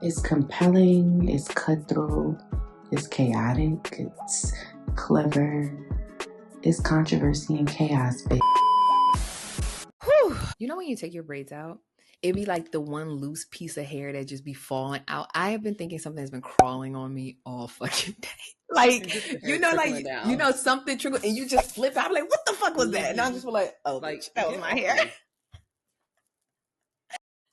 It's compelling, it's cutthroat, it's chaotic, it's clever, it's controversy and chaos, baby. Whew. You know when you take your braids out, it'd be like the one loose piece of hair that just be falling out. I have been thinking something's been crawling on me all fucking day. Like, something triggered and you just flip out. I'm like, what the fuck was that? And I just feel like, oh, like, bitch, that was my hair.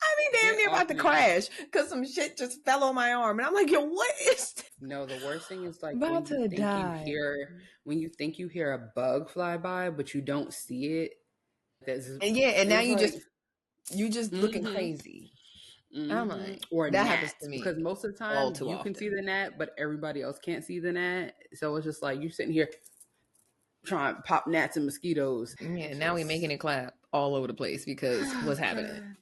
I mean, damn near about to crash because some shit just fell on my arm. And I'm like, yo, what is this? No, the worst thing is like about to die. When you think you hear a bug fly by, but you don't see it. And now you just looking crazy. I'm like, or that gnat, happens to me because most of the time you can see the gnat, but everybody else can't see the gnat. So it's just like you're sitting here trying to pop gnats and mosquitoes. Yeah, now we're making it clap all over the place because what's happening?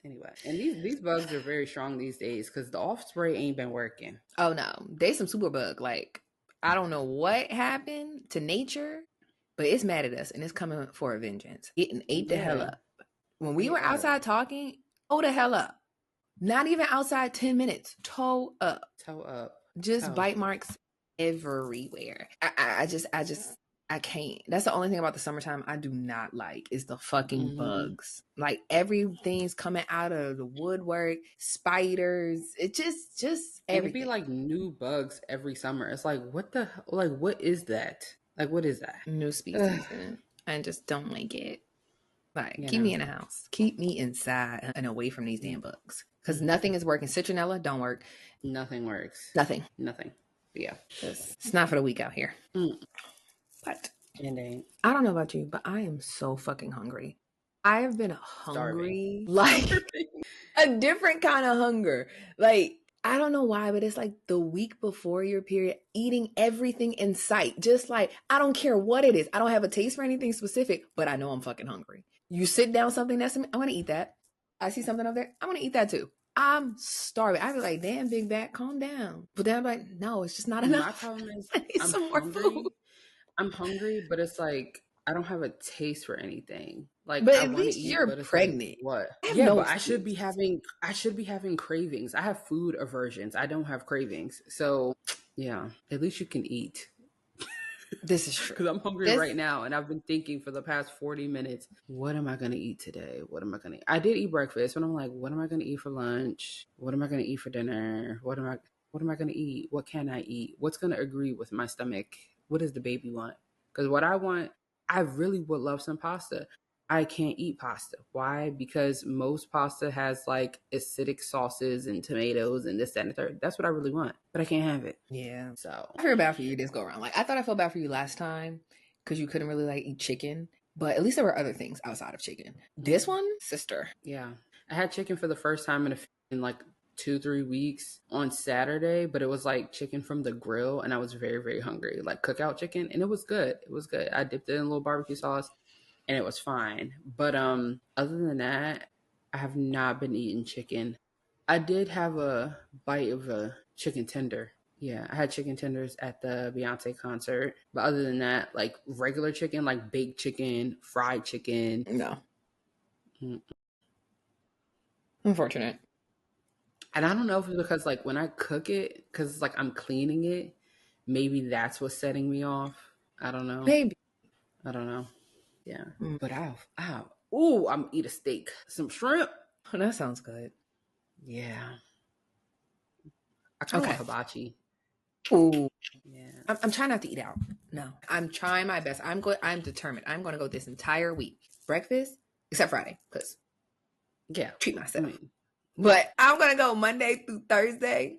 Anyway, and these bugs are very strong these days because the off spray ain't been working. Oh no, they some super bug. Like, I don't know what happened to nature, but it's mad at us and it's coming for a vengeance. It ate the hell up. When we were outside talking, the hell up. Not even outside 10 minutes. Toe up. Just bite marks everywhere. I can't. That's the only thing about the summertime I do not like is the fucking bugs. Like everything's coming out of the woodwork, spiders. It just everything. It'd be like new bugs every summer. It's like, what is that? Like, what is that? New species. I just don't like it. Like, keep me in the house. Keep me inside and away from these damn bugs. Because nothing is working. Citronella don't work. Nothing works. Nothing. Yeah. It's not for the weak out here. But I don't know about you, but I am so fucking hungry. I have been hungry. Like a different kind of hunger. Like, I don't know why, but it's like the week before your period, eating everything in sight. Just like, I don't care what it is. I don't have a taste for anything specific, but I know I'm fucking hungry. You sit down something that's, I'm going to eat that. I see something over there, I'm going to eat that too. I'm starving. I'd be like, damn, big back, calm down. But then I'm like, no, it's just not enough. My problem is I need some more food. I'm hungry, but it's like, I don't have a taste for anything. Like, but at least you're pregnant. Like, what? Yeah, but I should be having cravings. I have food aversions. I don't have cravings. So yeah, at least you can eat. This is true. Because I'm hungry right now, and I've been thinking for the past 40 minutes, what am I going to eat today? What am I going to eat? I did eat breakfast, but I'm like, what am I going to eat for lunch? What am I going to eat for dinner? What am I going to eat? What can I eat? What's going to agree with my stomach? What does the baby want? Because what I want, I really would love some pasta. I can't eat pasta. Why? Because most pasta has like acidic sauces and tomatoes and this, that, and the third. That's what I really want, but I can't have it. Yeah. So I feel bad for you this go around. Like, I thought I felt bad for you last time because you couldn't really like eat chicken, but at least there were other things outside of chicken. This one, sister. Yeah. I had chicken for the first time in like 2-3 weeks on Saturday, but it was like chicken from the grill, and I was very, very hungry. Like cookout chicken, and it was good. I dipped it in a little barbecue sauce, and it was fine. But other than that, I have not been eating chicken. I did have a bite of a chicken tender. Yeah, I had chicken tenders at the Beyonce concert. But other than that, like regular chicken, like baked chicken, fried chicken. No. Unfortunate. And I don't know if it's because like when I cook it, because like I'm cleaning it, maybe that's what's setting me off. I don't know. Maybe. I don't know. Yeah. But I'm gonna eat a steak. Some shrimp. Oh, that sounds good. Yeah. I kind of want hibachi. Ooh. Yeah. I'm trying not to eat out. No. I'm trying my best. I'm determined. I'm going to go this entire week. Breakfast, except Friday, because treat myself. But I'm going to go Monday through Thursday,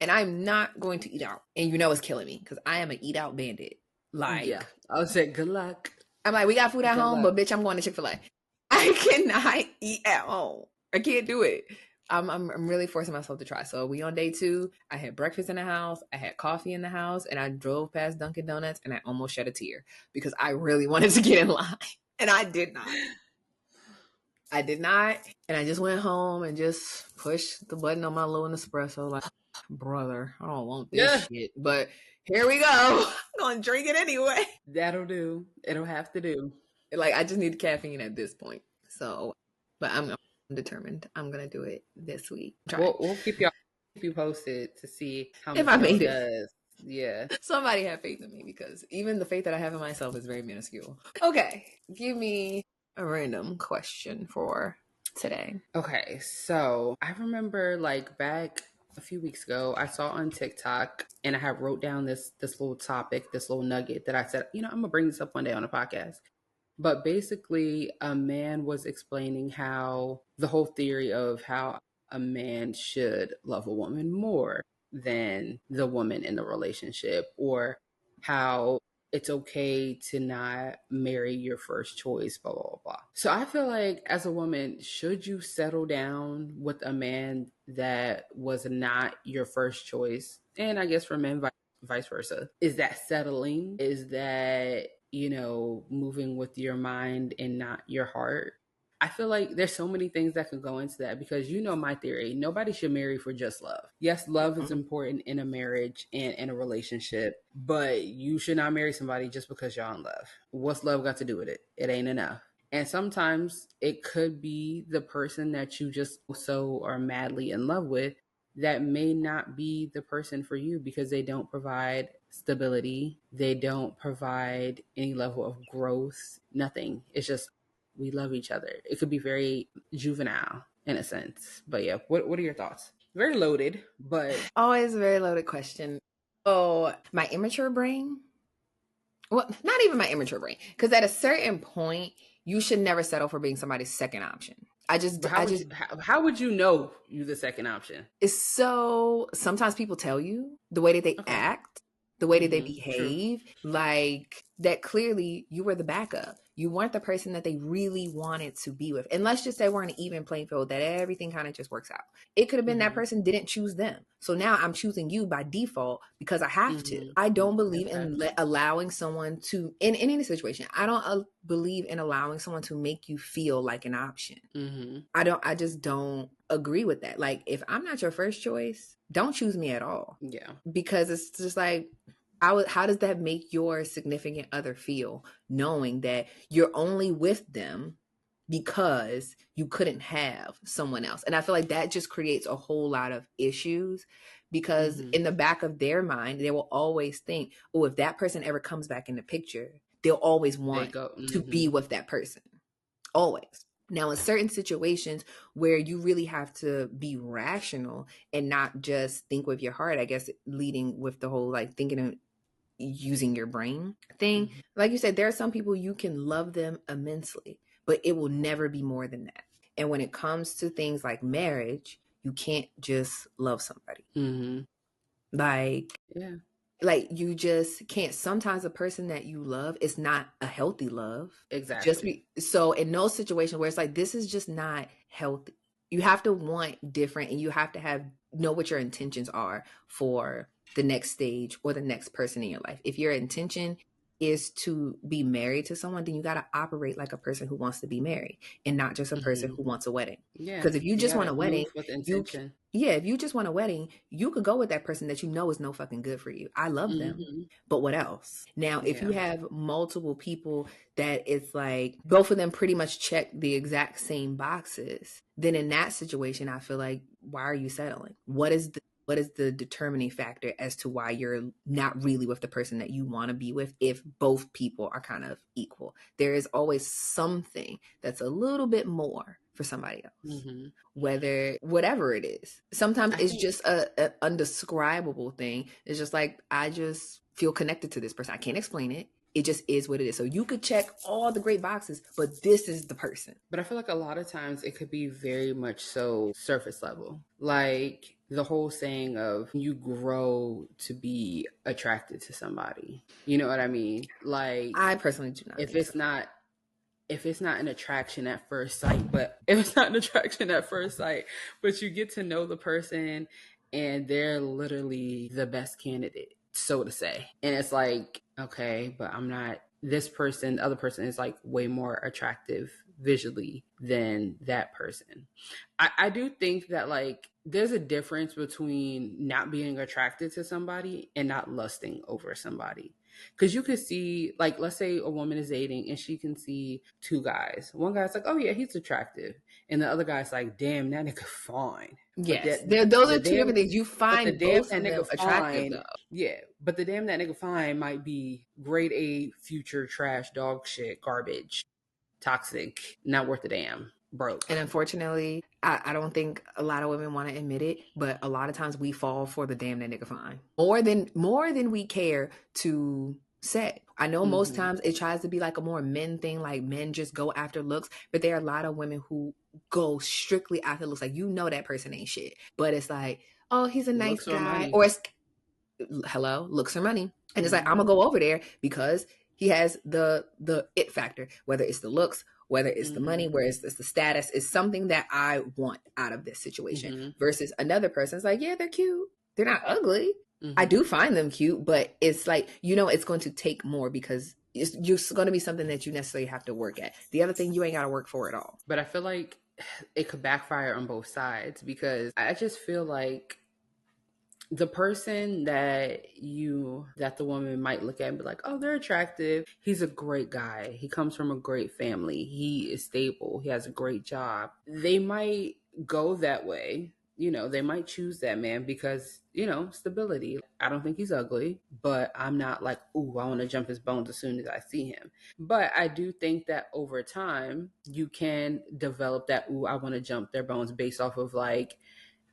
and I'm not going to eat out. And you know it's killing me, because I am an eat out bandit. Like, yeah. I would say good luck. I'm like, we got food at home, but bitch, I'm going to Chick-fil-A. I cannot eat at home. I can't do it. I'm really forcing myself to try. So we on day 2. I had breakfast in the house. I had coffee in the house, and I drove past Dunkin' Donuts, and I almost shed a tear because I really wanted to get in line, and I did not. And I just went home and just pushed the button on my little Nespresso. Like, brother, I don't want this shit, but here we go. I'm gonna drink it anyway. That'll do. It'll have to do. Like, I just need the caffeine at this point. So, but I'm I'm determined. I'm gonna do it this week. We'll keep you posted to see how if I Michelle made it. does. Yeah. Somebody have faith in me, because even the faith that I have in myself is very minuscule. Okay, give me a random question for today. Okay, so I remember like back a few weeks ago, I saw on TikTok and I had wrote down this little topic, this little nugget that I said, I'm gonna bring this up one day on a podcast. But basically, a man was explaining how the whole theory of how a man should love a woman more than the woman in the relationship, or how it's okay to not marry your first choice, blah, blah, blah, blah. So I feel like as a woman, should you settle down with a man that was not your first choice? And I guess for men, vice versa. Is that settling? Is that, moving with your mind and not your heart? I feel like there's so many things that could go into that, because my theory, nobody should marry for just love. Yes, love is important in a marriage and in a relationship, but you should not marry somebody just because y'all in love. What's love got to do with it? It ain't enough. And sometimes it could be the person that you just so are madly in love with that may not be the person for you, because they don't provide stability. They don't provide any level of growth, nothing. It's just, we love each other. It could be very juvenile in a sense. But yeah, what are your thoughts? Very loaded, but always a very loaded question. Oh, my immature brain. Well, not even my immature brain, because at a certain point, you should never settle for being somebody's second option. How would you know you the second option? It's so, sometimes people tell you the way that they act, the way that they behave, like that clearly you were the backup. You weren't the person that they really wanted to be with. And let's just say we're on an even playing field, that everything kind of just works out. It could have been that person didn't choose them. So now I'm choosing you by default because I have to. I don't believe in allowing someone to, in any situation, I don't believe in allowing someone to make you feel like an option. I just don't agree with that. Like, if I'm not your first choice, don't choose me at all. Yeah. Because it's just like, how does that make your significant other feel, knowing that you're only with them because you couldn't have someone else? And I feel like that just creates a whole lot of issues, because in the back of their mind, they will always think, oh, if that person ever comes back in the picture, they'll always want to be with that person. Always. Now, in certain situations where you really have to be rational and not just think with your heart, I guess leading with the whole like thinking and using your brain thing. Like you said, there are some people you can love them immensely, but it will never be more than that. And when it comes to things like marriage, you can't just love somebody. Like you just can't. Sometimes the person that you love is not a healthy love. Exactly. So in those situations where it's like, this is just not healthy, you have to want different, and you have to know what your intentions are for the next stage or the next person in your life. If your intention is to be married to someone, then you got to operate like a person who wants to be married and not just a person who wants a wedding. Yeah. Because if you just want a wedding, with intention. if you just want a wedding, you could go with that person that you know is no fucking good for you. I love them, but what else? Now, if you have multiple people that it's like both of them pretty much check the exact same boxes, then in that situation, I feel like, why are you settling? What is the determining factor as to why you're not really with the person that you want to be with, if both people are kind of equal? There is always something that's a little bit more for somebody else, whatever it is. Sometimes it's just an undescribable thing. It's just like, I just feel connected to this person. I can't explain it. It just is what it is. So you could check all the great boxes, but this is the person. But I feel like a lot of times it could be very much so surface level. Like the whole saying of you grow to be attracted to somebody. You know what I mean? Like, I personally do not. If it's not an attraction at first sight, but you get to know the person and they're literally the best candidate, so to say. And it's like, okay, but I'm not, this person, the other person is like way more attractive visually than that person. I do think that like there's a difference between not being attracted to somebody and not lusting over somebody. Because you could see, like, let's say a woman is dating and she can see two guys. One guy's like, oh yeah, he's attractive, and the other guy's like, damn, that nigga fine. Yes, those are two different things. You find both of them attractive, though. Yeah, but the damn that nigga fine might be grade A future trash dog shit garbage, toxic, not worth a damn, broke. And unfortunately, I don't think a lot of women want to admit it, but a lot of times we fall for the damn that nigga fine more than we care to say. I know most times it tries to be like a more men thing, like men just go after looks, but there are a lot of women who go strictly after looks. Like, you know, that person ain't shit, but it's like, oh, he's a nice guy, or it's hello, looks or money, and it's like, I'm gonna go over there because he has the it factor, whether it's the looks, whether it's the money, whether it's the status, is something that I want out of this situation. Versus another person's like, yeah, they're cute, they're not ugly. I do find them cute, but it's like, you know, it's going to take more because it's going to be something that you necessarily have to work at. The other thing, you ain't got to work for at all. But I feel like it could backfire on both sides, because I just feel like the person that the woman might look at and be like, oh, they're attractive, he's a great guy, he comes from a great family, he is stable, he has a great job, they might go that way. You know, they might choose that man because, you know, stability. I don't think he's ugly, but I'm not like, ooh, I want to jump his bones as soon as I see him. But I do think that over time you can develop that, ooh, I want to jump their bones, based off of like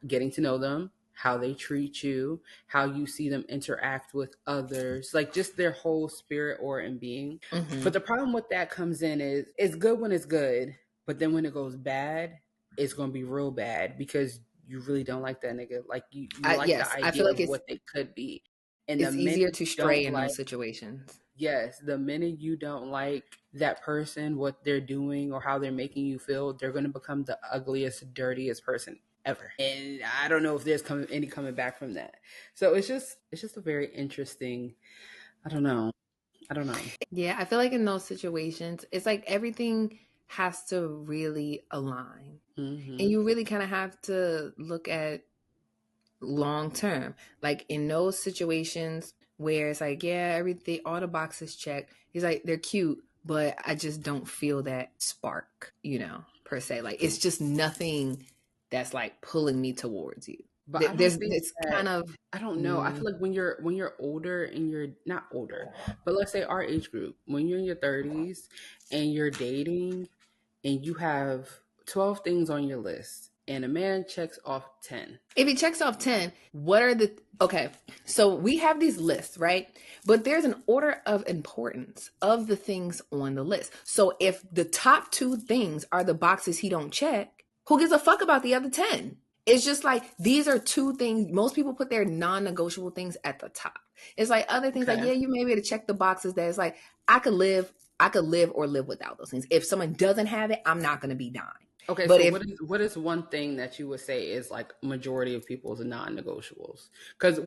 getting to know them, how they treat you, how you see them interact with others, like just their whole spirit, aura, and being. But the problem with that comes in is, it's good when it's good, but then when it goes bad, it's going to be real bad, because you really don't like that nigga. Like you like the idea I feel like of what they could be. And it's easier to stray in those situations. Yes, the minute you don't like that person, what they're doing, or how they're making you feel, they're going to become the ugliest, dirtiest person ever. And I don't know if there's any coming back from that. So it's just a very interesting, I don't know. Yeah, I feel like in those situations, it's like everything has to really align. And you really kind of have to look at long term. Like in those situations where it's like, yeah, everything, all the boxes check. He's like, they're cute, but I just don't feel that spark, you know, per se. Like, it's just nothing that's like pulling me towards you. But it's kind of, I don't know. I feel like when you're older, and you're not older, but let's say our age group, when you're in your 30s and you're dating and you have 12 things on your list and a man checks off 10. If he checks off 10, what are okay, so we have these lists, right? But there's an order of importance of the things on the list. So if the top 2 things are the boxes he don't check, who gives a fuck about the other 10? It's just like, these are 2 things. Most people put their non-negotiable things at the top. It's like other things, like, yeah, you may be able to check the boxes that it's like, I could live or live without those things. If someone doesn't have it, I'm not going to be dying. Okay, but so what is one thing that you would say is like majority of people's non-negotiables? Because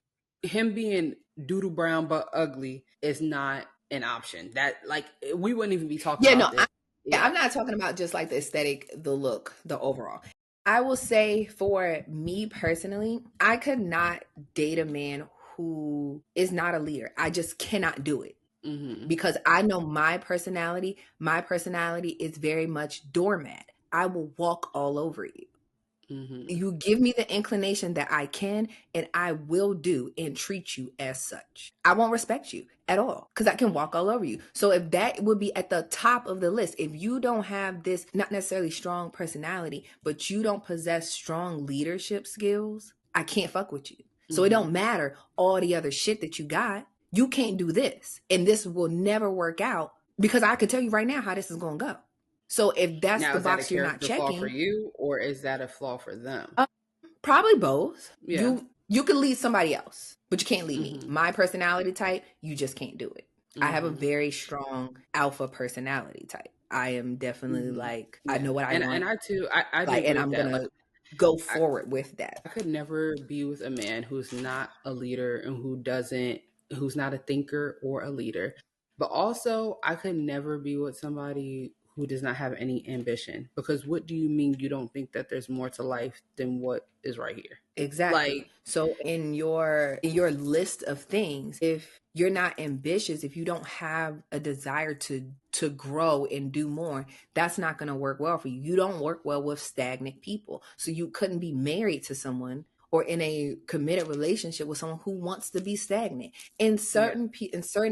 him being doodle brown but ugly is not an option. That, like, we wouldn't even be talking about this. I'm not talking about just like the aesthetic, the look, the overall. I will say, for me personally, I could not date a man who is not a leader. I just cannot do it. Because I know my personality. My personality is very much doormat. I will walk all over you. You give me the inclination that I can, and I will do and treat you as such. I won't respect you at all because I can walk all over you. So if that would be at the top of the list, if you don't have this, not necessarily strong personality, but you don't possess strong leadership skills, I can't fuck with you. So it don't matter all the other shit that you got. You can't do this, and this will never work out, because I can tell you right now how this is going to go. So if that's now, the box you're not checking, flaw for you, or is that a flaw for them? Probably both. Yeah. You can lead somebody else, but you can't lead me. My personality type, you just can't do it. I have a very strong alpha personality type. I am definitely like, I know what I want. And I too, I like, and I'm going to go forward with that. I could never be with a man who's not a leader and who's not a thinker or a leader. But also, I could never be with somebody who does not have any ambition, because what do you mean you don't think that there's more to life than what is right here? Exactly. Like, so in your list of things, if you're not ambitious, if you don't have a desire to grow and do more, that's not going to work well for you. You don't work well with stagnant people. So you couldn't be married to someone or in a committed relationship with someone who wants to be stagnant. In certain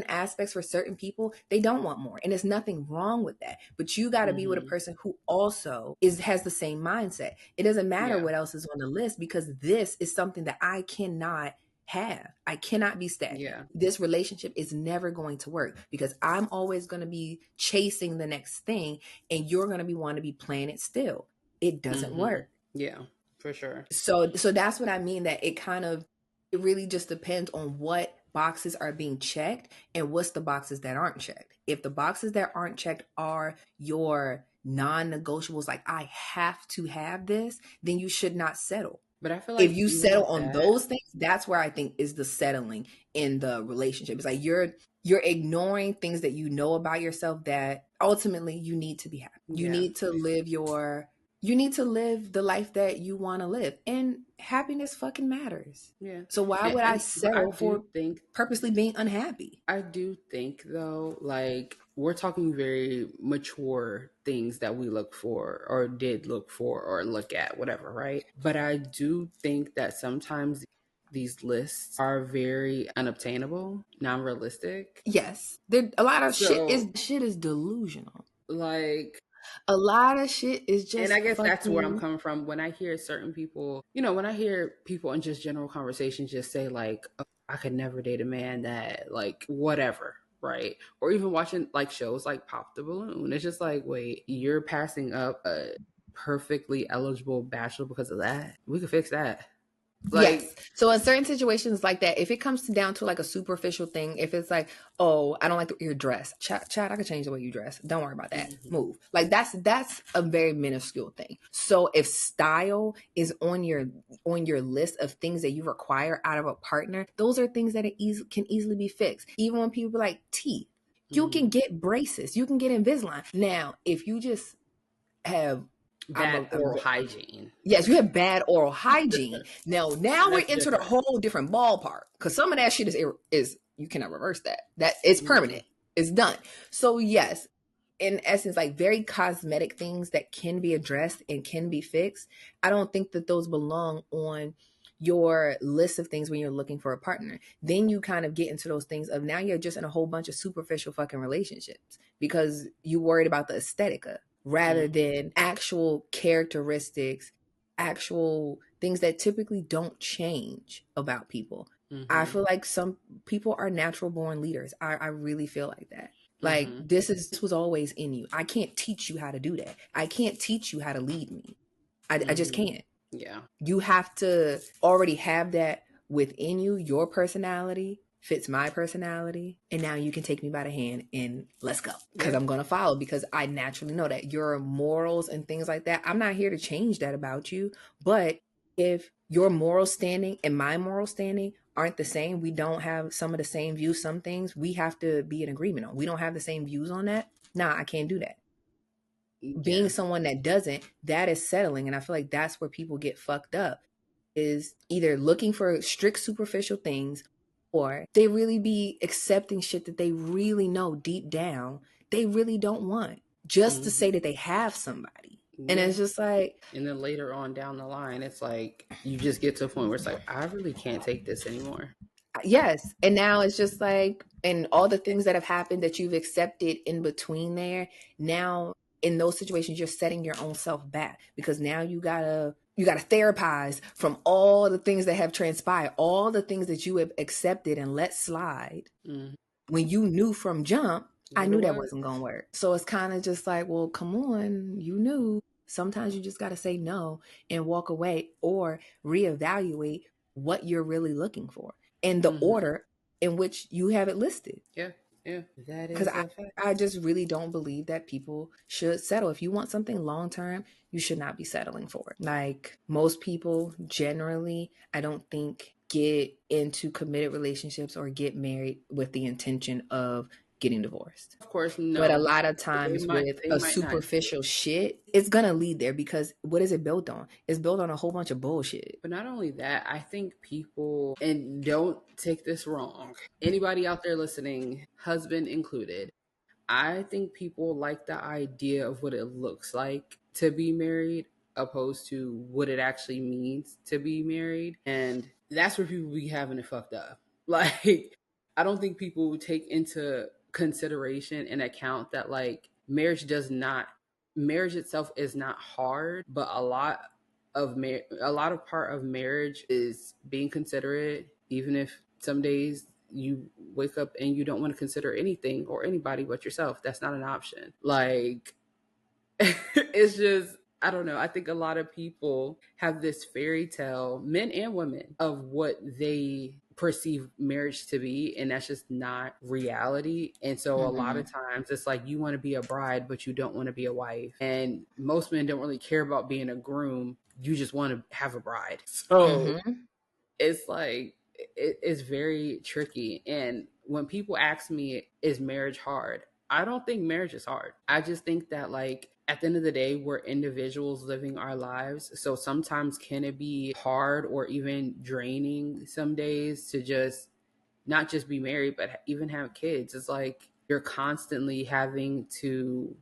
aspects, for certain people, they don't want more, and there's nothing wrong with that. But you got to be with a person who also has the same mindset. It doesn't matter what else is on the list, because this is something that I cannot have. I cannot be stagnant. Yeah. This relationship is never going to work because I'm always going to be chasing the next thing, and you're going to be wanting to be playing it still. It doesn't work. Yeah, for sure. So that's what I mean, that it really just depends on what boxes are being checked and what's the boxes that aren't checked. If the boxes that aren't checked are your non-negotiables, like I have to have this, then you should not settle. But I feel like if you settle on those things, that's where I think is the settling in the relationship. It's like you're ignoring things that you know about yourself that ultimately you need to be happy. You need to live the life that you want to live, and happiness fucking matters. Yeah. So why would I settle for purposely being unhappy? I do think though, like, we're talking very mature things that we look for or did look for or look at, whatever, right? But I do think that sometimes these lists are very unobtainable, non-realistic. Yes. A lot of shit is delusional. Like, a lot of shit is just, and I guess that's where I'm coming from when I hear certain people, when I hear people in just general conversation just say like, oh, I could never date a man that like whatever, right? Or even watching like shows like Pop the Balloon. It's just like, wait, you're passing up a perfectly eligible bachelor because of that? We could fix that. Like, yes. So in certain situations like that, if it comes down to like a superficial thing, if it's like, oh, I don't like your dress, Chad, I could change the way you dress. Don't worry about that. Move. Like that's a very minuscule thing. So if style is on your list of things that you require out of a partner, those are things that can easily be fixed. Even when people like teeth, you can get braces, you can get Invisalign. Now, if you just have bad oral hygiene. Yes, you have bad oral hygiene. Now we're into a whole different ballpark, because some of that shit is you cannot reverse that. That is permanent. It's done. So yes, in essence, like very cosmetic things that can be addressed and can be fixed. I don't think that those belong on your list of things when you're looking for a partner. Then you kind of get into those things of now you're just in a whole bunch of superficial fucking relationships because you worried about the aesthetica rather than actual characteristics, actual things that typically don't change about people. I feel like some people are natural born leaders. I really feel like that. Like this was always in you. I can't teach you how to do that. I can't teach you how to lead me. I just can't. Yeah. You have to already have that within you. Your personality fits my personality, and now you can take me by the hand and let's go, because I'm going to follow, because I naturally know that your morals and things like that, I'm not here to change that about you. But if your moral standing and my moral standing aren't the same, we don't have some of the same views, some things we have to be in agreement on. We don't have the same views on that. Nah, I can't do that. Being someone that doesn't, that is settling. And I feel like that's where people get fucked up, is either looking for strict superficial things, or they really be accepting shit that they really know deep down they really don't want, just to say that they have somebody. And it's just like, and then later on down the line, it's like you just get to a point where it's like, I really can't take this anymore. Yes. And now it's just like, and all the things that have happened that you've accepted in between there, now in those situations you're setting your own self back, because now you gotta therapize from all the things that have transpired, all the things that you have accepted and let slide when you knew from jump, I knew that wasn't going to work. So it's kind of just like, well, come on, you knew. Sometimes you just got to say no and walk away, or reevaluate what you're really looking for in the order in which you have it listed. Yeah. Yeah, that is because I just really don't believe that people should settle. If you want something long term, you should not be settling for it. Like most people generally, I don't think get into committed relationships or get married with the intention of getting divorced. Of course, no. But a lot of times with a not. superficial shit, it's gonna lead there because what is it built on? It's built on a whole bunch of bullshit. But not only that, I think people, and don't take this wrong, anybody out there listening, husband included, I think people like the idea of what it looks like to be married opposed to what it actually means to be married. And that's where people be having it fucked up. Like, I don't think people take into consideration and account that like marriage itself is not hard, but a lot of part of marriage is being considerate, even if some days you wake up and you don't want to consider anything or anybody but yourself. That's not an option. Like, it's just, I don't know. I think a lot of people have this fairy tale, men and women, of what they perceive marriage to be, and that's just not reality. And so a lot of times it's like you want to be a bride, but you don't want to be a wife. And most men don't really care about being a groom. You just want to have a bride. So it's like, it's very tricky. And when people ask me, is marriage hard? I don't think marriage is hard. I just think that like at the end of the day, we're individuals living our lives. So sometimes can it be hard or even draining some days to just not just be married, but even have kids? It's like you're constantly having to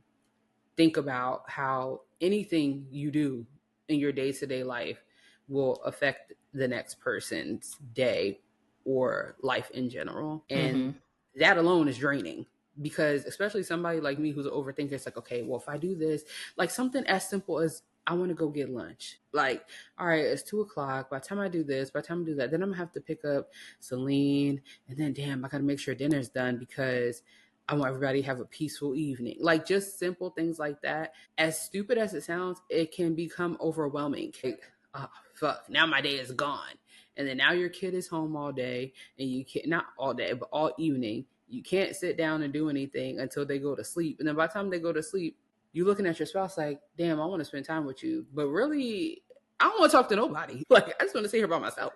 think about how anything you do in your day-to-day life will affect the next person's day or life in general. And that alone is draining, because especially somebody like me who's an overthinker, it's like, okay, well, if I do this, like something as simple as I want to go get lunch. Like, all right, it's 2:00. By the time I do this, by the time I do that, then I'm gonna have to pick up Celine, and then damn, I gotta make sure dinner's done because I want everybody to have a peaceful evening. Like just simple things like that. As stupid as it sounds, it can become overwhelming. Like, oh, fuck, now my day is gone. And then now your kid is home all day, and you can't, not all day, but all evening. You can't sit down and do anything until they go to sleep. And then by the time they go to sleep, you're looking at your spouse like, damn, I want to spend time with you. But really, I don't want to talk to nobody. Like, I just want to sit here by myself.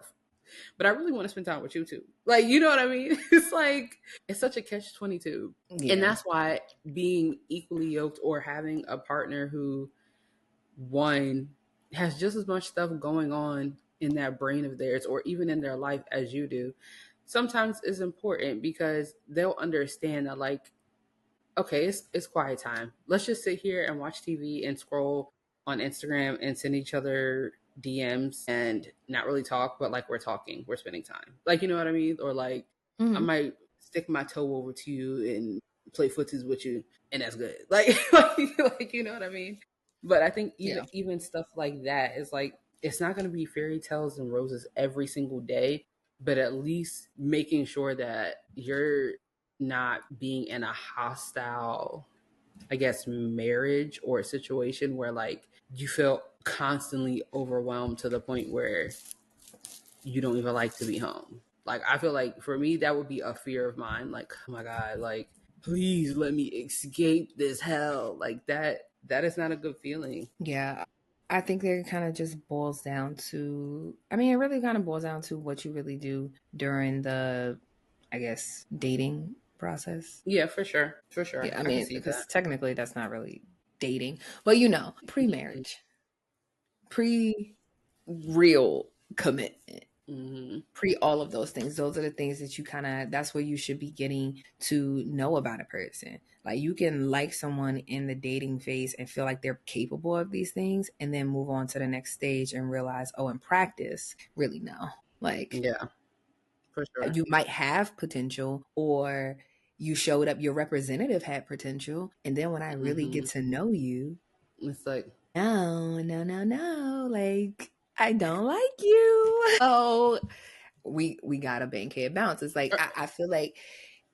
But I really want to spend time with you too. Like, you know what I mean? It's like, it's such a catch-22. Yeah. And that's why being equally yoked or having a partner who, one, has just as much stuff going on in that brain of theirs or even in their life as you do, sometimes is important, because they'll understand that like, okay, it's quiet time. Let's just sit here and watch TV and scroll on Instagram and send each other DMs and not really talk, but like we're talking, we're spending time. Like, you know what I mean? Or like, I might stick my toe over to you and play footsies with you, and that's good. Like, like you know what I mean? But I think even stuff like that is like, it's not going to be fairy tales and roses every single day, but at least making sure that you're not being in a hostile, I guess, marriage or a situation where like you feel constantly overwhelmed to the point where you don't even like to be home. Like, I feel like for me, that would be a fear of mine. Like, oh my God, like, please let me escape this hell. Like that is not a good feeling. Yeah. I think it kind of just boils down to, I mean, it really kind of boils down to what you really do during the, I guess, dating process. Yeah, for sure. For sure. Yeah, I mean, because technically that's not really dating, but you know, pre-marriage, pre-real commitment, pre all of those things. Those are the things that you kind of, that's where you should be getting to know about a person. Like, you can like someone in the dating phase and feel like they're capable of these things, and then move on to the next stage and realize, oh, in practice, really no. Like, yeah, for sure. You might have potential, or you showed up, your representative had potential, and then when I really get to know you, it's like, no, like, I don't like you. Oh, we got a bankhead bounce. It's like, I feel like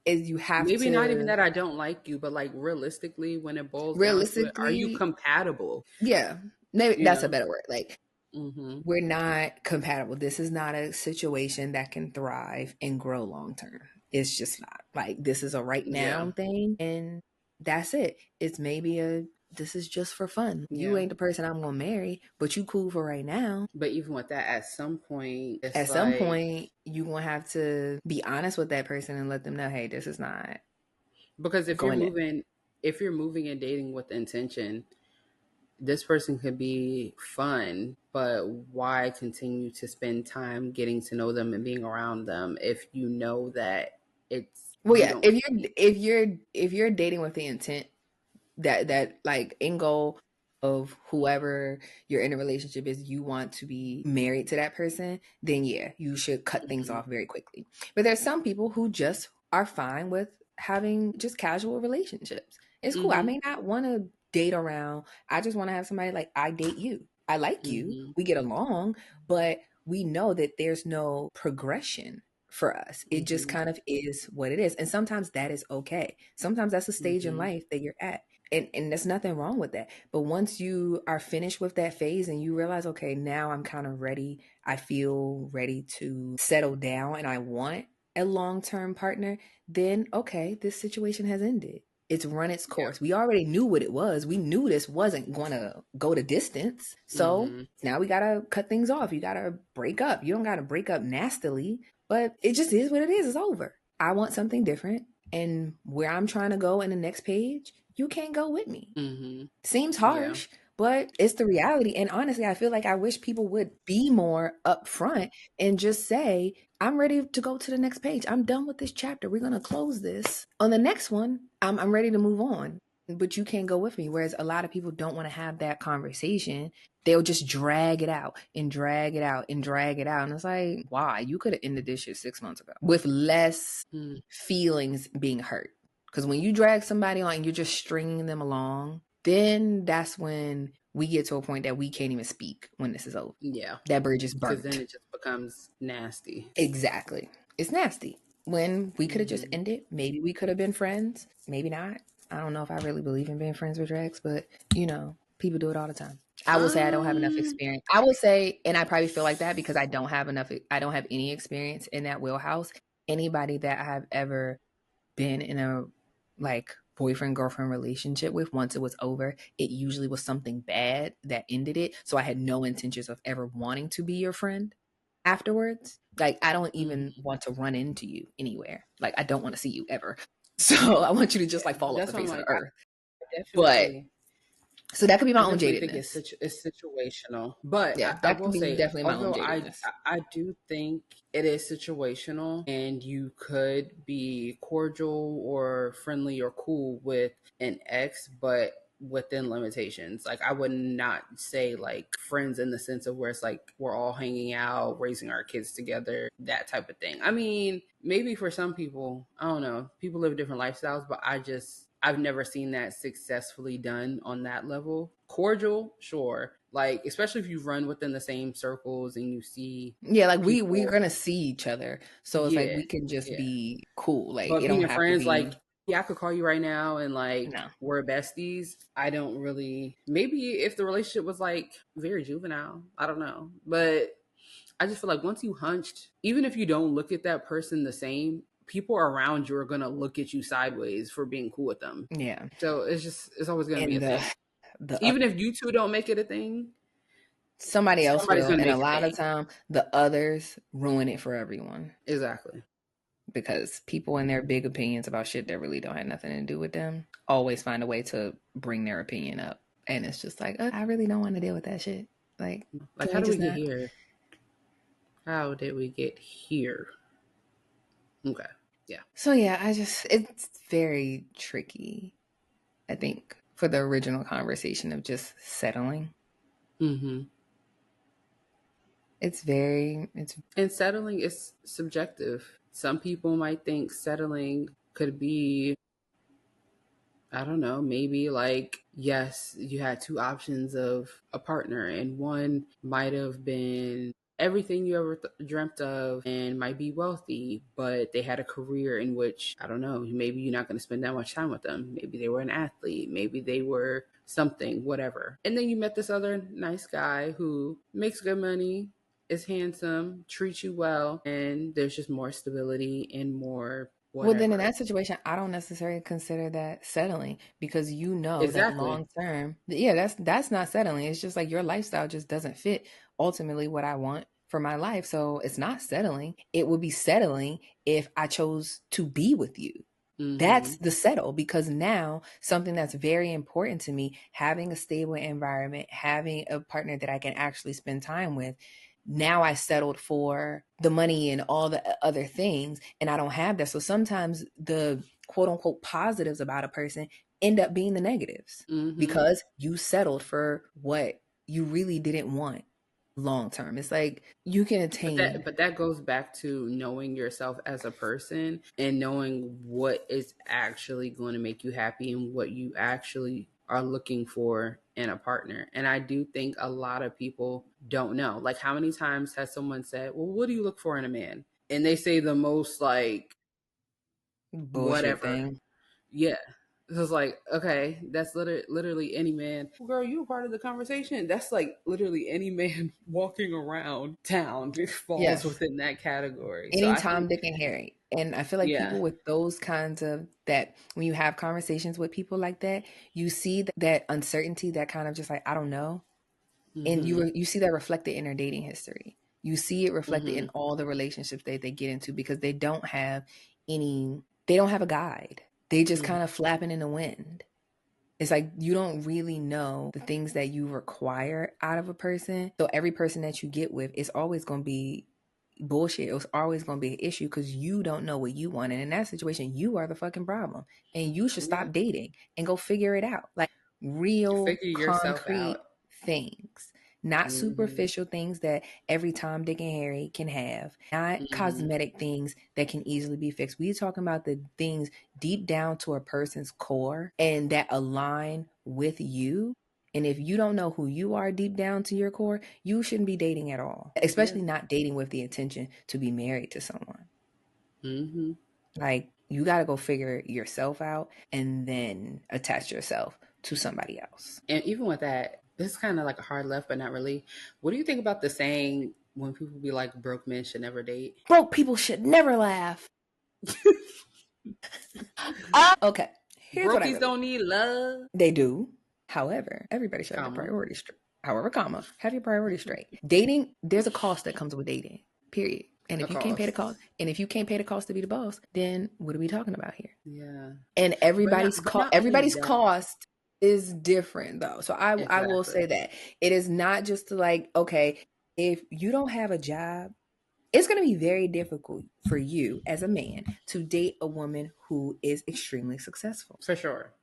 is you have maybe to, not even that I don't like you, but like realistically, when it boils down to it, are you compatible? Yeah, maybe that's a better word. Like, we're not compatible. This is not a situation that can thrive and grow long term. It's just not. Like, this is a right now thing, and that's it. It's maybe this is just for fun. You ain't the person I'm gonna marry, but you cool for right now. But even with that, at some point, you gonna have to be honest with that person and let them know, hey, this is not. Because if Go you're in it. moving and dating with intention, this person could be fun, but why continue to spend time getting to know them and being around them if you know that it's Well, you yeah, don't. if you're dating with the intent that like end goal of whoever you're in a relationship is, you want to be married to that person, then yeah, you should cut things Mhm. off very quickly. But there's some people who just are fine with having just casual relationships. It's cool. I Mhm. may not want to date around. I just want to have somebody like, I date you. I like you. Mhm. We get along, but we know that there's no progression for us. It just Mhm. kind of is what it is. And sometimes that is okay. Sometimes that's a stage in Mhm. life that you're at. And there's nothing wrong with that. But once you are finished with that phase and you realize, okay, now I'm kind of ready, I feel ready to settle down and I want a long-term partner, then okay, this situation has ended. It's run its Yeah. course. We already knew what it was. We knew this wasn't going to go the distance. So Mhm. now we got to cut things off. You got to break up. You don't got to break up nastily, but it just is what it is. It's over. I want something different. And where I'm trying to go in the next page, you can't go with me. Mhm. Seems Yeah. harsh, but it's the reality. And honestly, I feel like I wish people would be more upfront and just say, I'm ready to go to the next page. I'm done with this chapter. We're going to close this. On the next one, I'm ready to move on, but you can't go with me. Whereas a lot of people don't want to have that conversation. They'll just drag it out and drag it out and drag it out. And it's like, why? You could have ended this shit 6 months ago with less Mhm. feelings being hurt. Because when you drag somebody on and you're just stringing them along, then that's when we get to a point that we can't even speak when this is over. Yeah. That bridge is Because then burnt. it just becomes nasty. Exactly. It's nasty. When we could have just Mhm. ended, maybe we could have been friends, maybe not. I don't know if I really believe in being friends with drags, but people do it all the time. I will say I don't have enough Um. experience. I will say, and I probably feel like that because I don't have any experience in that wheelhouse. Anybody that I have ever been in a like boyfriend girlfriend relationship with, once it was over, it usually was something bad that ended it. So I had no intentions of ever wanting to be your friend afterwards. Like, I don't even Mhm. want to run into you anywhere. Like, I don't want to see you ever. So I want you to just Yeah. like fall off the That's why I'm face of the like, earth. But definitely. so that could be I my own definitely think jadedness. it's situational, but Yeah, I that could will be say, definitely my own although jadedness. I do think it is situational, and you could be cordial or friendly or cool with an ex, but within limitations. Like, I would not say like friends in the sense of where it's like we're all hanging out, raising our kids together, that type of thing. I mean, maybe for some people, I don't know, people live different lifestyles, but I've never seen that successfully done on that level. Cordial, sure. Like, especially if you run within the same circles and you see Yeah, like we're people. gonna see each other. So it's like Yeah, we can just yeah. be cool. Like, But it don't being have to friends, be like, yeah, I could call you right now and like no. we're besties. I don't really. Maybe if the relationship was like very juvenile, I don't know. But I just feel like once you hunched, even if you don't look at that person the same, people around you are gonna look at you sideways for being cool with them. Yeah. So it's always gonna be a And thing. the Even if you two don't make it a thing, somebody else somebody's will, gonna and a make a lot thing. of time the others ruin it for everyone Exactly. because people and their big opinions about shit that really don't have nothing to do with them always find a way to bring their opinion up, and it's just like, I really don't want to deal with that shit. Like, Like, can how we do we just get not? here? How did we get here? Okay. Yeah. So yeah, it's very tricky, I think, for the original conversation of just settling. Mm-hmm. It's And settling is subjective. Some people might think settling could be, I don't know, maybe like, yes, you had two options of a partner, and one might have been everything you ever dreamt of and might be wealthy, but they had a career in which, I don't know, maybe you're not going to spend that much time with them. Maybe they were an athlete, maybe they were something, whatever. And then you met this other nice guy who makes good money, is handsome, treats you well, and there's just more stability and more Well, then in whatever. that situation, I don't necessarily consider that settling because you know that Exactly. long term, yeah, that's not settling. It's just like your lifestyle just doesn't fit ultimately what I want for my life. So it's not settling. It would be settling if I chose to be with you. That's the settle, because now something that's very important to me, having a stable environment, having a partner that I can actually spend time with, now I settled for the money and all the other things, and I don't have that. So sometimes the quote unquote positives about a person end up being the negatives because you settled for what you really didn't want long term. It's like you can attain. But that goes back to knowing yourself as a person and knowing what is actually going to make you happy and what you actually are looking for in a partner. And I do think a lot of people don't know. Like, how many times has someone said, well, what do you look for in a man? And they say the most like Bullshit whatever. thing. Yeah. So it's like, okay, that's literally any man. Well, girl, you a part of the conversation. That's like literally any man walking around town falls within that category. So I Anytime, think, Dick, and Harry. And I feel like people with those kinds of that, when you have conversations with people like that, you see that uncertainty, that kind of just like, I don't know. And you see that reflected in their dating history. You see it reflected in all the relationships that they get into, because they don't have a guide. They just kind of flapping in the wind. It's like you don't really know the things that you require out of a person. So every person that you get with is always going to be bullshit. It's always going to be an issue because you don't know what you want. And in that situation, you are the fucking problem. And you should stop dating and go figure it out. Like real, figure yourself concrete out. things. Not superficial things that every Tom, Dick, and Harry can have. Not cosmetic things that can easily be fixed. We're talking about the things deep down to a person's core and that align with you. And if you don't know who you are deep down to your core, you shouldn't be dating at all. Especially not dating with the intention to be married to someone. Like, you got to go figure yourself out and then attach yourself to somebody else. And even with that, this is kind of like a hard left, but not really. What do you think about the saying when people be like, broke men should never date? Broke people should never laugh. Okay. Here's what I Brokies really don't need love. They do. However, everybody should have their priorities straight. However, have your priorities straight. Dating, there's a cost that comes with dating. Period. And if you can't pay the cost to be the boss, then what are we talking about here? Yeah. And everybody's cost is different though. So I will say that it is not just like, okay, if you don't have a job, it's going to be very difficult for you as a man to date a woman who is extremely successful. For sure.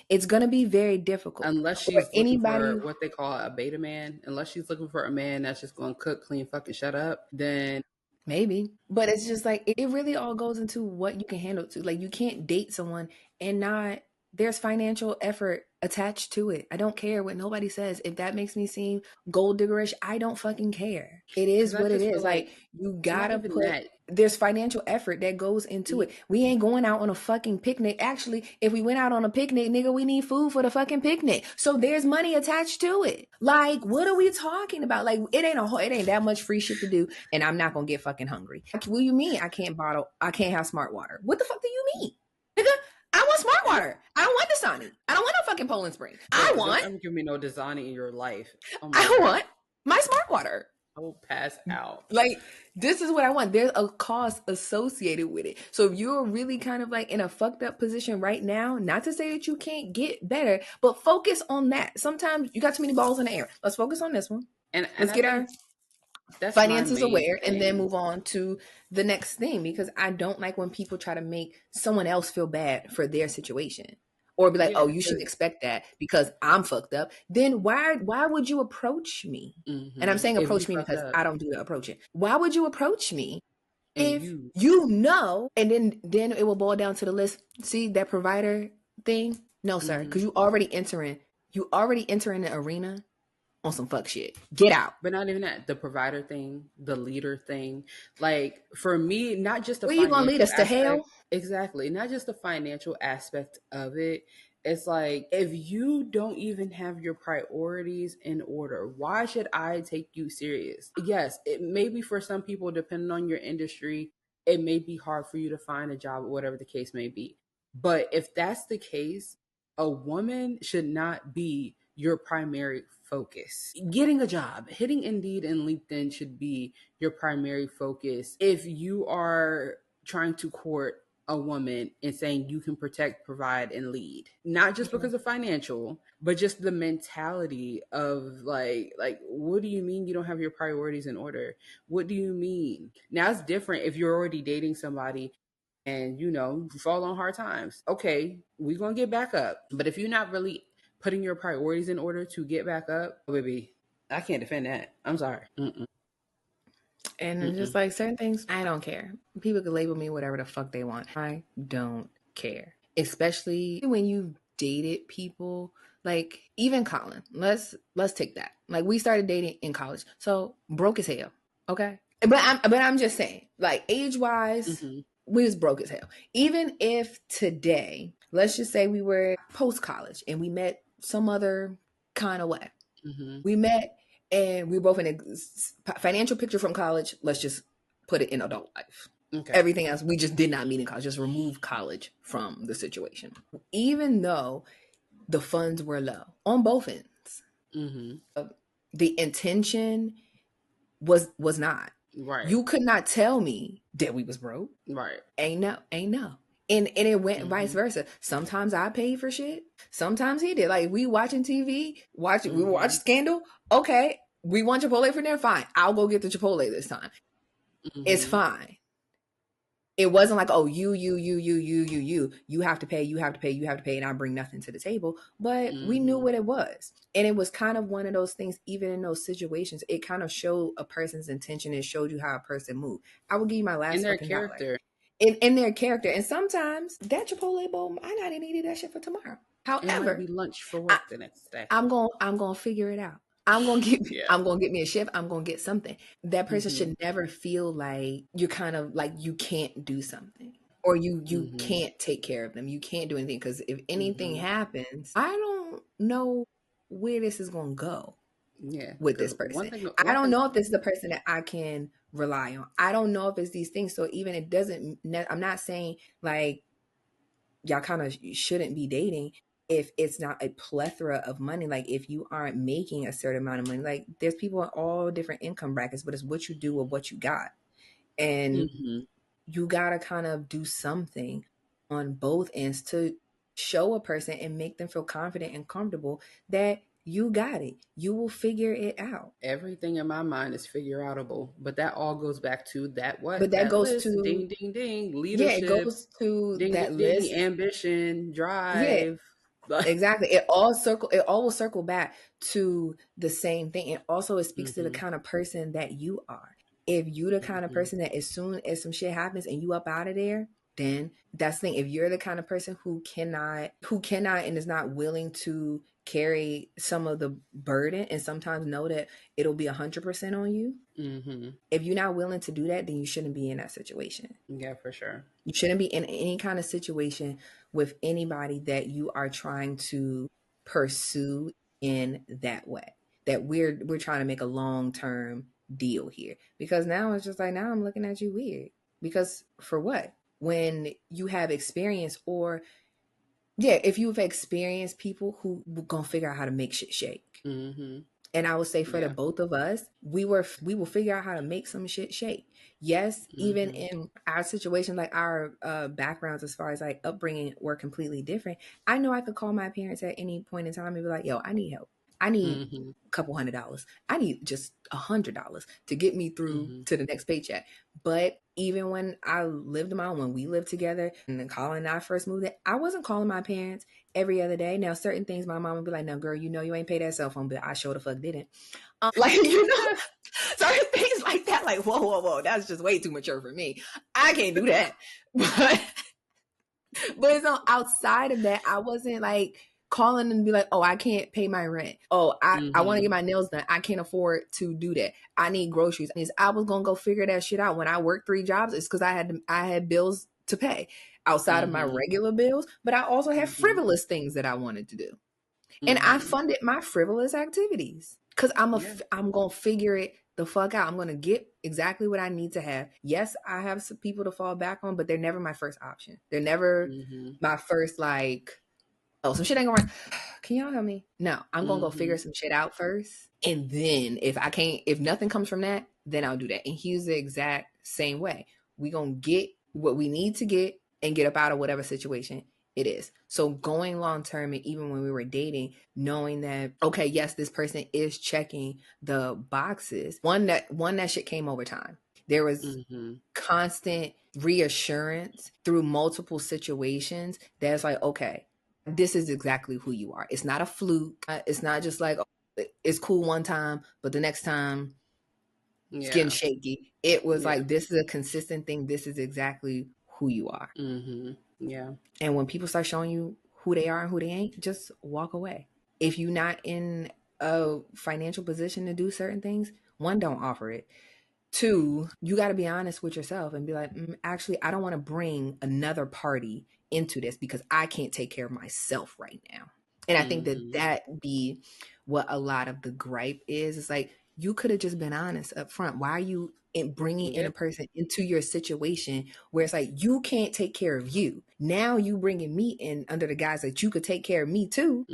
It's going to be very difficult. Unless she's looking for what they call a beta man. Unless she's looking for a man that's just going to cook, clean, fucking shut up, then maybe. But it's just like, it really all goes into what you can handle too. Like, you can't date someone and not, there's financial effort attached to it. I don't care what nobody says. If that makes me seem gold diggerish, I don't fucking care. It is what it is. Like, you gotta put, there's financial effort that goes into it. We ain't going out on a fucking picnic. Actually, if we went out on a picnic, nigga, we need food for the fucking picnic. So there's money attached to it. Like, what are we talking about? Like, it ain't that much free shit to do, and I'm not gonna get fucking hungry. What do you mean I can't have smart water? What the fuck do you mean? Nigga, I want smart water. I don't want Dasani. I don't want no fucking Poland Spring. Don't give me no Dasani in your life. I want my smart water. I will pass out. Like, this is what I want. There's a cost associated with it. So if you're really kind of like in a fucked up position right now, not to say that you can't get better, but focus on that. Sometimes you got too many balls in the air. Let's focus on this one. And let's get our finances aware and then move on to the next thing, because I don't like when people try to make someone else feel bad for their situation. Or be like, oh, you should expect that because I'm fucked up. Then why would you approach me? And I'm saying approach me because I don't do the approaching. Why would you approach me if you know? And then it will boil down to the list. See that provider thing? No, sir, because you already entering the arena on some fuck shit. Get out. But not even that. The provider thing, the leader thing. Like, for me, not just the Where you gonna lead us to hell? Exactly. Not just the financial aspect of it. It's like, if you don't even have your priorities in order, why should I take you serious? Yes, it may be for some people, depending on your industry, it may be hard for you to find a job or whatever the case may be. But if that's the case, a woman should not be your primary focus. Getting a job, hitting Indeed and LinkedIn should be your primary focus. If you are trying to court a woman and saying you can protect, provide, and lead. Not just because of financial, but just the mentality of like what do you mean you don't have your priorities in order? What do you mean? Now it's different if you're already dating somebody and you fall on hard times. Okay, we're gonna get back up. But if you're not really putting your priorities in order to get back up, baby, I can't defend that. I'm sorry. And just like certain things, I don't care. People can label me whatever the fuck they want. I don't care. Especially when you've dated people, like even Colin. Let's take that. Like we started dating in college. So broke as hell. Okay. But I'm just saying, like age wise, we was broke as hell. Even if today, let's just say we were post college and we met some other kind of way. We met and we were both in a financial picture from college. Let's just put it in adult life. Okay. Everything else, we just did not meet in college. Just remove college from the situation. Even though the funds were low on both ends, the intention was not. Right. You could not tell me that we was broke. Right. Ain't no. And it went vice versa. Sometimes I paid for shit. Sometimes he did. Like we watching TV, we watch Scandal. Okay, we want Chipotle for dinner. Fine, I'll go get the Chipotle this time. It's fine. It wasn't like, oh, you have to pay, and I bring nothing to the table. But we knew what it was. And it was kind of one of those things, even in those situations, it kind of showed a person's intention. It showed you how a person moved. I will give you my last in their character. In their character. And sometimes that Chipotle bowl, I not even eating that shit for tomorrow. However, it might be lunch for work the next day. I'm gonna figure it out. I'm gonna get me a shift. I'm gonna get something. That person should never feel like you're kind of like you can't do something or you can't take care of them. You can't do anything because if anything happens, I don't know where this is gonna go. Yeah, with this person. I don't know if this is the person that I can rely on. I don't know if it's these things. So even it doesn't, I'm not saying like y'all kind of shouldn't be dating if it's not a plethora of money. Like if you aren't making a certain amount of money, like there's people in all different income brackets, but it's what you do with what you got. And you got to kind of do something on both ends to show a person and make them feel confident and comfortable that you got it. You will figure it out. Everything in my mind is figure outable, but that all goes back to that what? But that goes list. to ding, ding, ding. Leadership. Yeah, it goes to ding, that ding, list. Ding, ambition, drive. Yeah, exactly. It all will circle back to the same thing. And also it speaks to the kind of person that you are. If you the kind of person that as soon as some shit happens and you up out of there, then that's the thing. If you're the kind of person who cannot and is not willing to carry some of the burden and sometimes know that it'll be 100% on you. If you're not willing to do that, then you shouldn't be in that situation. Yeah, for sure. You shouldn't be in any kind of situation with anybody that you are trying to pursue in that way. That we're trying to make a long-term deal here. Because now it's just like, now I'm looking at you weird. Because for what? When you have experience if you've experienced people who will gonna figure out how to make shit shake. And I would say for the both of us, we will figure out how to make some shit shake. Yes, even in our situation, like our backgrounds as far as like upbringing were completely different. I know I could call my parents at any point in time and be like, yo, I need help. I need a couple $100. I need just $100 to get me through to the next paycheck. But even when I lived when we lived together and then Colin and I first moved in, I wasn't calling my parents every other day. Now, certain things my mom would be like, no, girl, you ain't pay that cell phone bill. I sure the fuck didn't. Certain things like that, like, whoa, that's just way too mature for me. I can't do that. But it's outside of that, I wasn't like calling and be like, oh, I can't pay my rent. Oh, I want to get my nails done. I can't afford to do that. I need groceries. I was going to go figure that shit out. When I worked 3 jobs, it's because I had bills to pay outside of my regular bills, but I also had frivolous things that I wanted to do. And I funded my frivolous activities because I'm going to figure it the fuck out. I'm going to get exactly what I need to have. Yes, I have some people to fall back on, but they're never my first option. They're never my first like, oh, some shit ain't going. Can y'all help me? No, I'm going to go figure some shit out first. And then if nothing comes from that, then I'll do that. And he's the exact same way. We going to get what we need to get and get up out of whatever situation it is. So going long term, and even when we were dating, knowing that, okay, yes, this person is checking the boxes. One, that shit came over time. There was constant reassurance through multiple situations that's like, okay, this is exactly who you are. It's not a fluke. It's not just like, oh, it's cool one time, but the next time it's getting shaky. It was like, this is a consistent thing. This is exactly who you are. Yeah. And when people start showing you who they are and who they ain't, just walk away. If you're not in a financial position to do certain things, one, don't offer it. Two, you got to be honest with yourself and be like, actually, I don't want to bring another party into this because I can't take care of myself right now. And I think that be what a lot of the gripe is. It's like, you could have just been honest up front. Why are you bringing in a person into your situation where it's like, you can't take care of you? Now you bringing me in under the guise that you could take care of me too.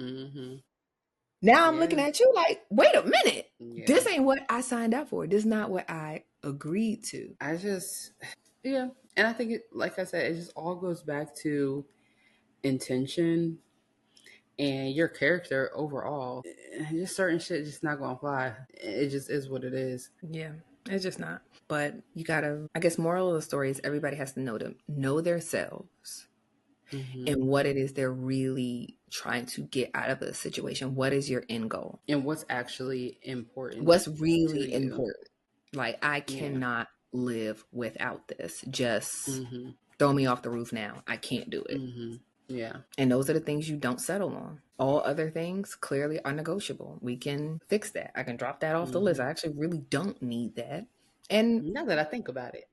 Now I'm looking at you like, wait a minute. This ain't what I signed up for. This is not what I agreed to. And I think it, like I said, it just all goes back to intention and your character overall. Just certain shit just not gonna fly. It just is what it is. Yeah, it's just not. But you gotta, I guess, moral of the story is everybody has to know themselves and what it is they're really trying to get out of a situation. What is your end goal? And what's actually important. What's really important. Like, I cannot live without this. Just throw me off the roof now. I can't do it. Yeah. And those are the things you don't settle on. All other things clearly are negotiable. We can fix that. I can drop that off the list. I actually really don't need that. And now that I think about it,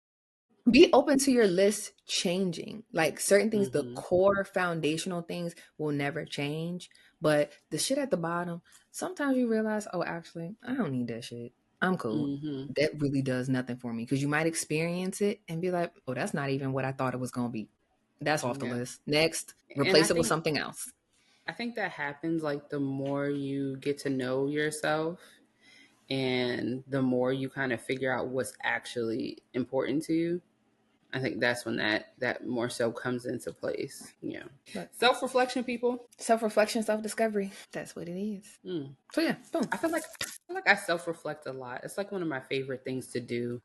be open to your list changing. Like, certain things, the core foundational things will never change. But the shit at the bottom, sometimes you realize, oh, actually, I don't need that shit. I'm cool. That really does nothing for me. Because you might experience it and be like, oh, that's not even what I thought it was going to be. That's off the list. Next, replace it with something else. I think that happens like the more you get to know yourself and the more you kind of figure out what's actually important to you. I think that's when that more so comes into place. Yeah. Self-reflection, people. Self-reflection, self-discovery. That's what it is. So yeah, boom. I feel like I self-reflect a lot. It's like one of my favorite things to do.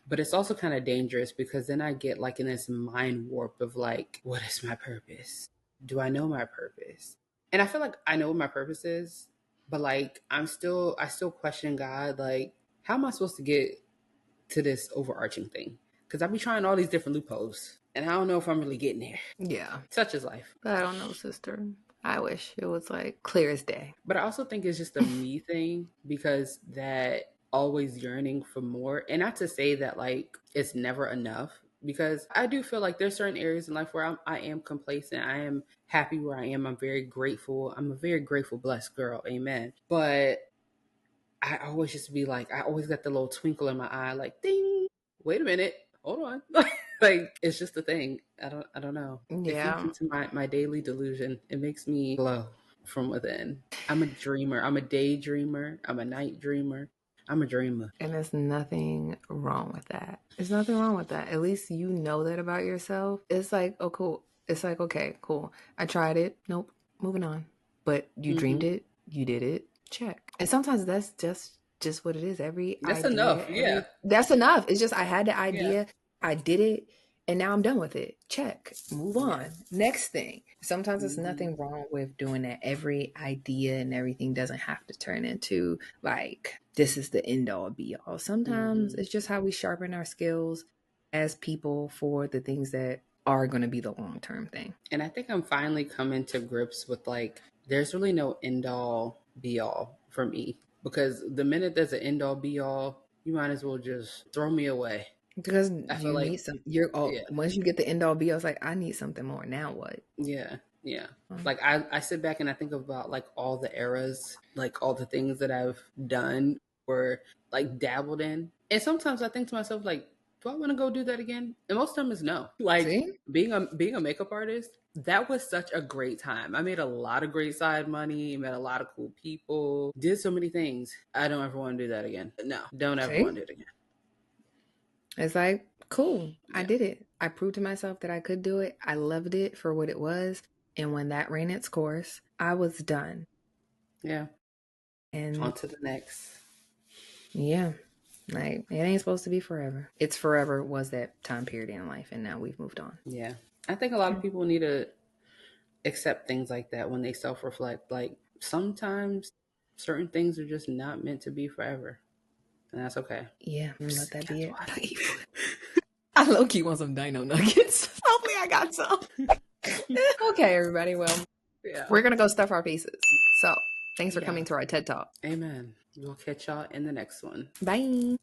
But it's also kind of dangerous because then I get like in this mind warp of like, what is my purpose? Do I know my purpose? And I feel like I know what my purpose is, but like I still question God, like, how am I supposed to get to this overarching thing? Because I be trying all these different loopholes and I don't know if I'm really getting there. Yeah. Such is life. But I don't know, sister. I wish it was like clear as day. But I also think it's just a me thing because that always yearning for more. And not to say that like it's never enough, because I do feel like there's certain areas in life where I am complacent. I am happy where I am. I'm very grateful. I'm a very grateful, blessed girl. Amen. But I always just be like, I always got the little twinkle in my eye, like, ding, wait a minute, hold on. Like, it's just a thing. I don't know. Yeah. It feeds into my daily delusion. It makes me glow from within. I'm a dreamer. I'm a daydreamer. I'm a night dreamer. I'm a dreamer. And there's nothing wrong with that. There's nothing wrong with that. At least you know that about yourself. It's like, oh, cool. It's like, okay, cool. I tried it. Nope. Moving on. But you dreamed it. You did it. Check. And sometimes that's just what it is. That's enough. Yeah. That's enough. It's just, I had the idea. I did it. And now I'm done with it. Check. Move on. Next thing. Sometimes there's nothing wrong with doing that. Every idea and everything doesn't have to turn into like, this is the end all be all. Sometimes it's just how we sharpen our skills as people for the things that are going to be the long-term thing. And I think I'm finally coming to grips with like, there's really no end all be all for me, because the minute there's an end all be all, you might as well just throw me away. Because you like, need some. Once you get the end all be all, it's like, I need something more. Now what? Yeah. Like I sit back and I think about like all the eras, like all the things that I've done or like dabbled in, and sometimes I think to myself like, do I want to go do that again? And most of the time is no. Like being a makeup artist, that was such a great time. I made a lot of great side money, met a lot of cool people, did so many things. I don't ever want to do that again. No, don't ever want to do it again. It's like, cool, I did it. I proved to myself that I could do it. I loved it for what it was. And when that ran its course, I was done. Yeah. And on to the next. Yeah. Like, it ain't supposed to be forever. It's forever was that time period in life, and now we've moved on. Yeah. I think a lot of people need to accept things like that when they self-reflect. Like, sometimes certain things are just not meant to be forever. And that's okay. Yeah, and let that be it. What? I low-key want some dino nuggets. Hopefully I got some. Okay, everybody. Well, we're going to go stuff our pieces. So, thanks for coming to our TED Talk. Amen. We'll catch y'all in the next one. Bye.